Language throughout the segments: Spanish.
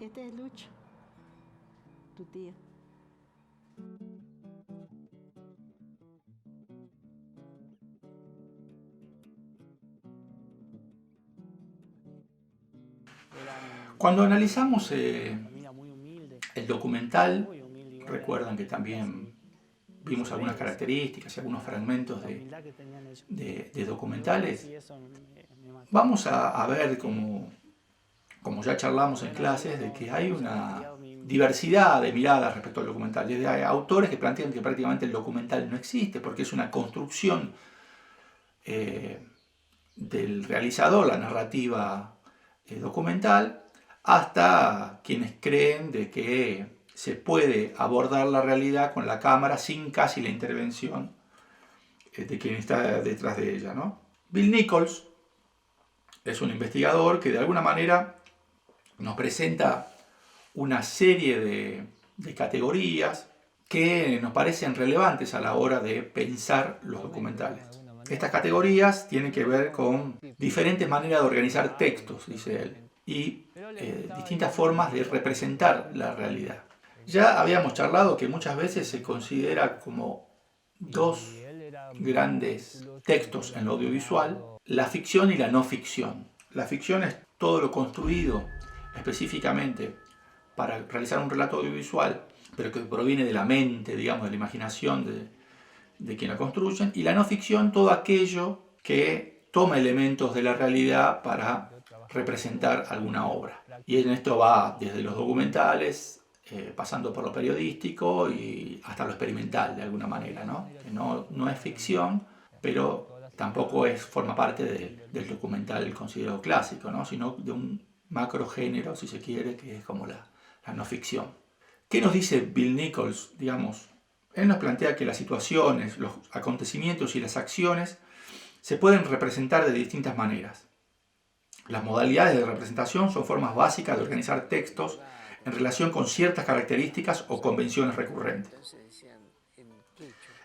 Este es Lucho, tu tía. Cuando analizamos el documental, recuerdan que también vimos algunas características y algunos fragmentos de documentales. Vamos a ver, como ya charlamos en clases, de que hay una diversidad de miradas respecto al documental. Desde hay autores que plantean que prácticamente el documental no existe porque es una construcción del realizador, la narrativa documental, hasta quienes creen de que se puede abordar la realidad con la cámara sin casi la intervención de quien está detrás de ella, ¿no? Bill Nichols es un investigador que de alguna manera nos presenta una serie de categorías que nos parecen relevantes a la hora de pensar los documentales. Estas categorías tienen que ver con diferentes maneras de organizar textos, dice él, y distintas formas de representar la realidad. Ya habíamos charlado que muchas veces se considera como dos grandes textos en lo audiovisual, la ficción y la no ficción. La ficción es todo lo construido específicamente para realizar un relato audiovisual, pero que proviene de la mente, digamos, de la imaginación de quien la construyen, y la no ficción, todo aquello que toma elementos de la realidad para representar alguna obra. Y en esto va desde los documentales, pasando por lo periodístico y hasta lo experimental de alguna manera, ¿no? Que no es ficción, pero tampoco forma parte del documental considerado clásico, ¿no? Sino de un macrogénero, si se quiere, que es como la no ficción. ¿Qué nos dice Bill Nichols? Digamos, él nos plantea que las situaciones, los acontecimientos y las acciones se pueden representar de distintas maneras. Las modalidades de representación son formas básicas de organizar textos en relación con ciertas características o convenciones recurrentes.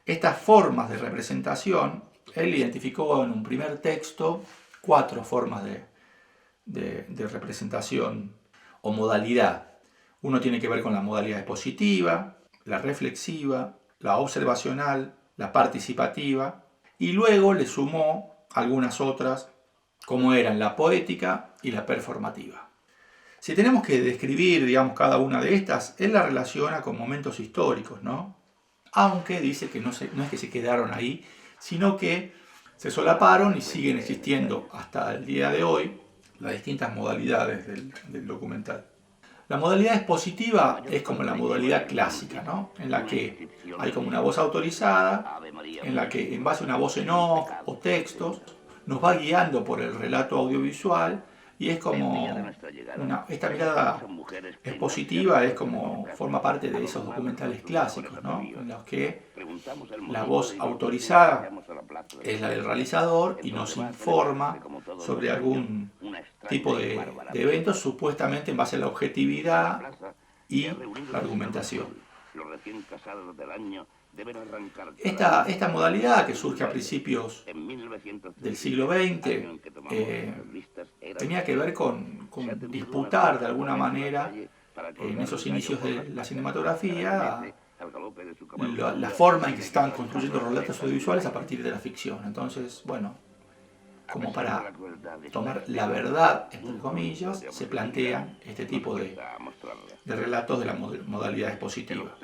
Estas formas de representación, él identificó en un primer texto 4 formas de representación o modalidad. Uno tiene que ver con la modalidad expositiva, la reflexiva, la observacional, la participativa, y luego le sumó algunas otras, como eran la poética y la performativa. Si tenemos que describir, digamos, cada una de estas, él la relaciona con momentos históricos, ¿no? Aunque dice que no es que se quedaron ahí, sino que se solaparon y siguen existiendo hasta el día de hoy las distintas modalidades del documental. La modalidad expositiva es como la modalidad clásica, ¿no? En la que hay como una voz autorizada, en la que en base a una voz en off o textos nos va guiando por el relato audiovisual y es como esta mirada expositiva es como forma parte de esos documentales clásicos, ¿no? En los que la voz autorizada es la del realizador y nos informa sobre algún tipo de eventos supuestamente en base a la objetividad y la argumentación. Esta modalidad que surge a principios del siglo XX tenía que ver con disputar de alguna manera en esos inicios de la cinematografía la forma en que se estaban construyendo relatos audiovisuales a partir de la ficción. Entonces, bueno, como para tomar la verdad, entre comillas, se plantean este tipo de relatos de la modalidad expositiva.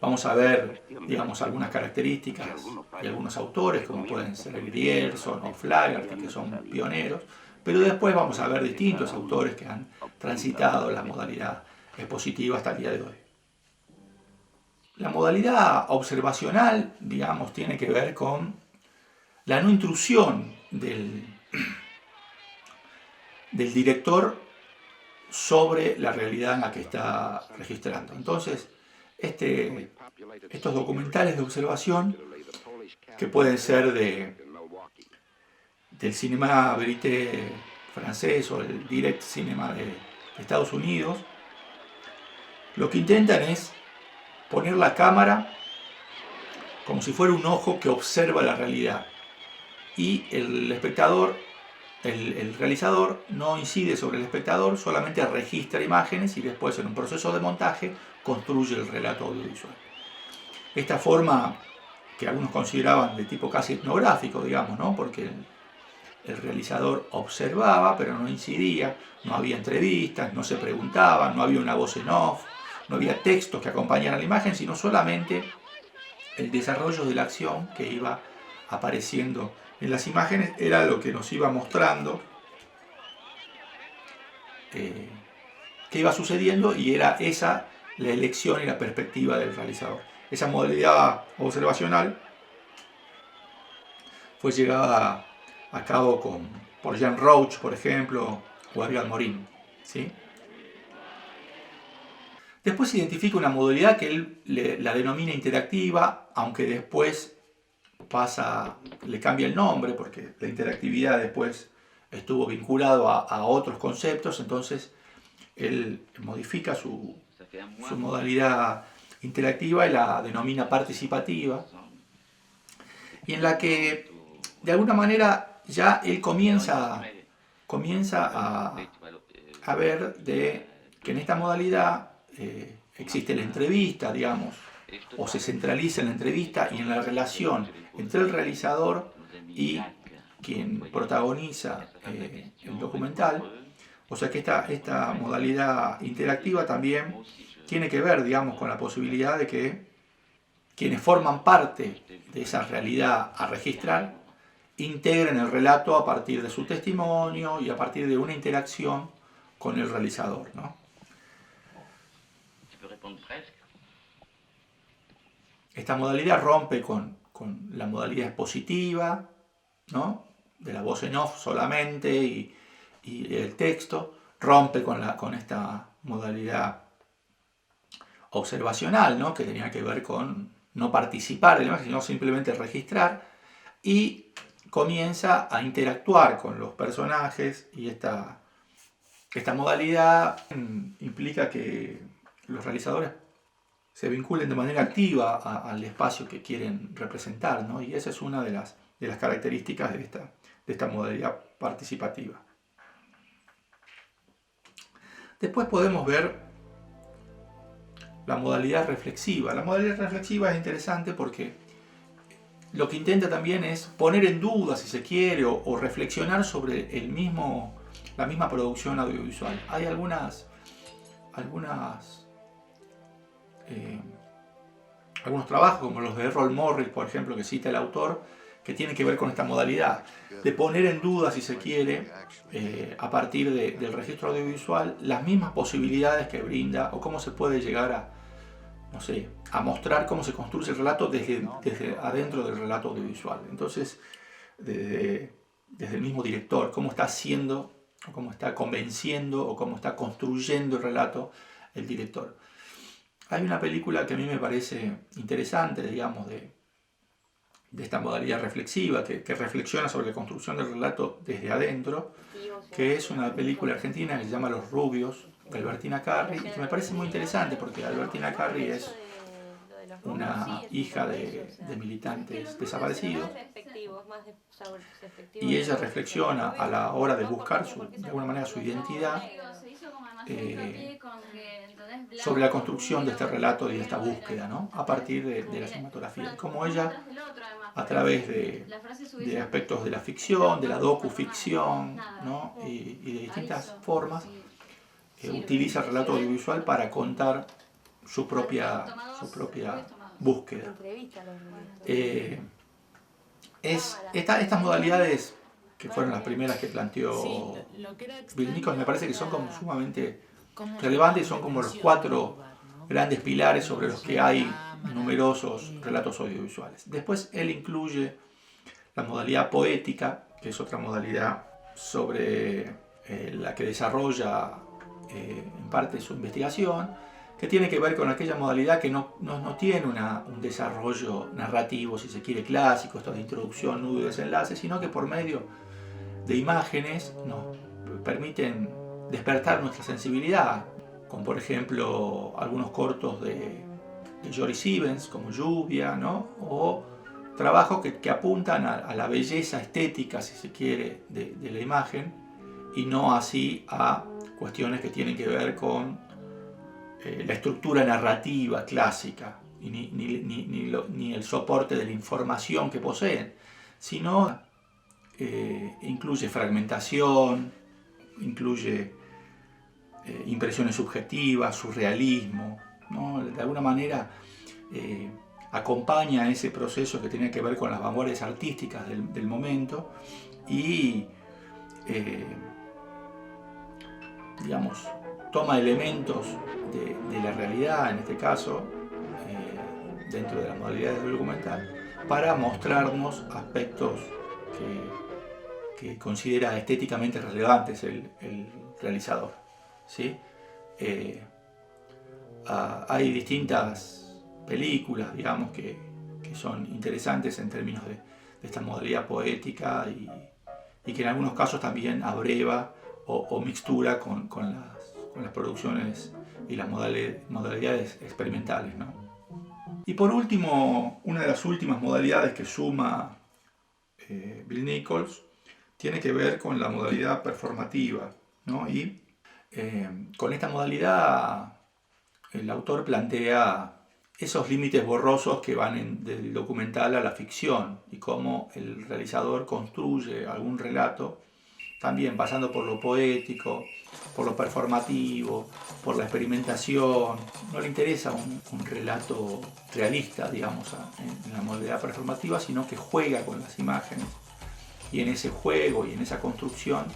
Vamos a ver, digamos, algunas características de algunos autores, como pueden ser Grierson o Flaherty, que son pioneros, pero después vamos a ver distintos autores que han transitado la modalidad expositiva hasta el día de hoy. La modalidad observacional, digamos, tiene que ver con la no intrusión del director sobre la realidad en la que está registrando. Entonces, estos documentales de observación, que pueden ser del cinéma verité francés o el direct cinema de Estados Unidos, lo que intentan es poner la cámara como si fuera un ojo que observa la realidad y el espectador el realizador no incide sobre el espectador, solamente registra imágenes y después en un proceso de montaje construye el relato audiovisual. Esta forma, que algunos consideraban de tipo casi etnográfico, digamos, ¿no? Porque el realizador observaba pero no incidía, no había entrevistas, no se preguntaba, no había una voz en off, no había textos que acompañaran la imagen, sino solamente el desarrollo de la acción que iba apareciendo en las imágenes era lo que nos iba mostrando qué iba sucediendo, y era esa la elección y la perspectiva del realizador. Esa modalidad observacional fue llevada a cabo por Jean Roach, por ejemplo, o Edgar Morin, ¿sí? Después se identifica una modalidad que él la denomina interactiva, aunque después le cambia el nombre, porque la interactividad después estuvo vinculado a otros conceptos, entonces él modifica su modalidad interactiva y la denomina participativa, y en la que de alguna manera ya él comienza a ver que en esta modalidad existe la entrevista, digamos, o se centraliza en la entrevista y en la relación entre el realizador y quien protagoniza el documental. O sea que esta modalidad interactiva también tiene que ver, digamos, con la posibilidad de que quienes forman parte de esa realidad a registrar integren el relato a partir de su testimonio y a partir de una interacción con el realizador, ¿no? Esta modalidad rompe con la modalidad expositiva, ¿no? De la voz en off solamente y el texto, rompe con esta modalidad observacional, ¿no? Que tenía que ver con no participar de la imagen, sino simplemente registrar, y comienza a interactuar con los personajes, y esta modalidad implica que los realizadores se vinculen de manera activa al espacio que quieren representar, ¿no? Y esa es una de las características de esta modalidad participativa. Después podemos ver la modalidad reflexiva. La modalidad reflexiva es interesante porque lo que intenta también es poner en duda, si se quiere, o reflexionar sobre la misma producción audiovisual. Hay algunos trabajos, como los de Errol Morris, por ejemplo, que cita el autor, que tienen que ver con esta modalidad de poner en duda, si se quiere, a partir del registro audiovisual, las mismas posibilidades que brinda, o cómo se puede llegar a mostrar cómo se construye el relato desde adentro del relato audiovisual. Entonces, desde el mismo director, cómo está haciendo, o cómo está convenciendo, o cómo está construyendo el relato el director. Hay una película que a mí me parece interesante, digamos, de esta modalidad reflexiva, que reflexiona sobre la construcción del relato desde adentro, que es una película argentina que se llama Los Rubios, de Albertina Carri, y que me parece muy interesante porque Albertina Carri es una hija de militantes desaparecidos, y ella reflexiona a la hora de buscar de alguna manera su identidad sobre la construcción de este relato y de esta búsqueda, ¿no? A partir de la cinematografía. Como ella, a través de aspectos de la ficción, de la docuficción, ¿no? y de distintas formas, utiliza el relato audiovisual para contar su propia búsqueda. Estas modalidades, que fueron las primeras que planteó Bill Nichols, me parece que son como sumamente relevantes, son como los 4 grandes pilares sobre los que hay numerosos relatos audiovisuales. Después él incluye la modalidad poética, que es otra modalidad sobre la que desarrolla en parte su investigación, que tiene que ver con aquella modalidad que no tiene un desarrollo narrativo, si se quiere, clásico, esto de introducción, nudo y desenlace, sino que por medio de imágenes nos permiten despertar nuestra sensibilidad, como por ejemplo algunos cortos de Joris Ivens, como Lluvia, ¿no? O trabajos que apuntan a la belleza estética, si se quiere, de la imagen, y no así a cuestiones que tienen que ver con la estructura narrativa clásica, y ni el soporte de la información que poseen, sino incluye fragmentación, incluye impresiones subjetivas, surrealismo, ¿no? De alguna manera acompaña ese proceso que tiene que ver con las vanguardias artísticas del momento y digamos, toma elementos de la realidad, en este caso, dentro de las modalidades del documental, para mostrarnos aspectos que considera estéticamente relevantes el realizador, ¿sí? Hay distintas películas, digamos, que son interesantes en términos de esta modalidad poética y que en algunos casos también abreva o mixtura con las producciones y las modalidades experimentales, ¿no? Y por último, una de las últimas modalidades que suma Bill Nichols tiene que ver con la modalidad performativa, ¿no? Y con esta modalidad el autor plantea esos límites borrosos que van del documental a la ficción y cómo el realizador construye algún relato, también pasando por lo poético, por lo performativo, por la experimentación. No le interesa un relato realista, digamos, en la modalidad performativa, sino que juega con las imágenes. Y en ese juego y en esa construcción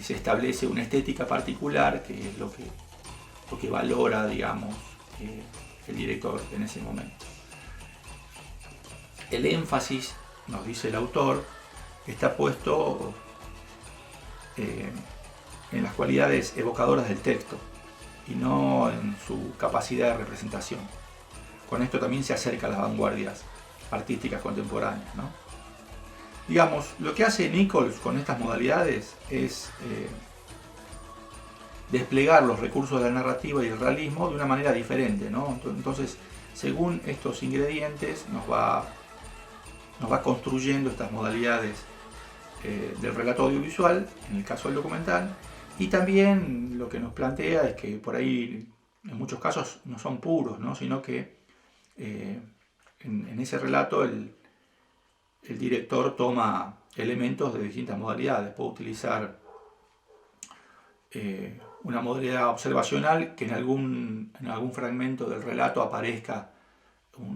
se establece una estética particular, que es lo que valora, digamos, el director en ese momento. El énfasis, nos dice el autor, está puesto en las cualidades evocadoras del texto y no en su capacidad de representación. Con esto también se acerca a las vanguardias artísticas contemporáneas, ¿no? Digamos, lo que hace Nichols con estas modalidades es desplegar los recursos de la narrativa y el realismo de una manera diferente, ¿no? Entonces, según estos ingredientes, nos va construyendo estas modalidades del relato audiovisual, en el caso del documental, y también lo que nos plantea es que por ahí en muchos casos no son puros, ¿no? Sino que en ese relato el director toma elementos de distintas modalidades. Puede utilizar una modalidad observacional, que en algún fragmento del relato aparezca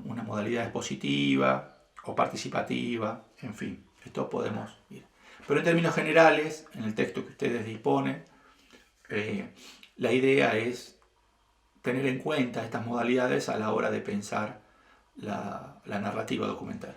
una modalidad expositiva o participativa, en fin, esto podemos ir. Pero en términos generales, en el texto que ustedes disponen, la idea es tener en cuenta estas modalidades a la hora de pensar la narrativa documental.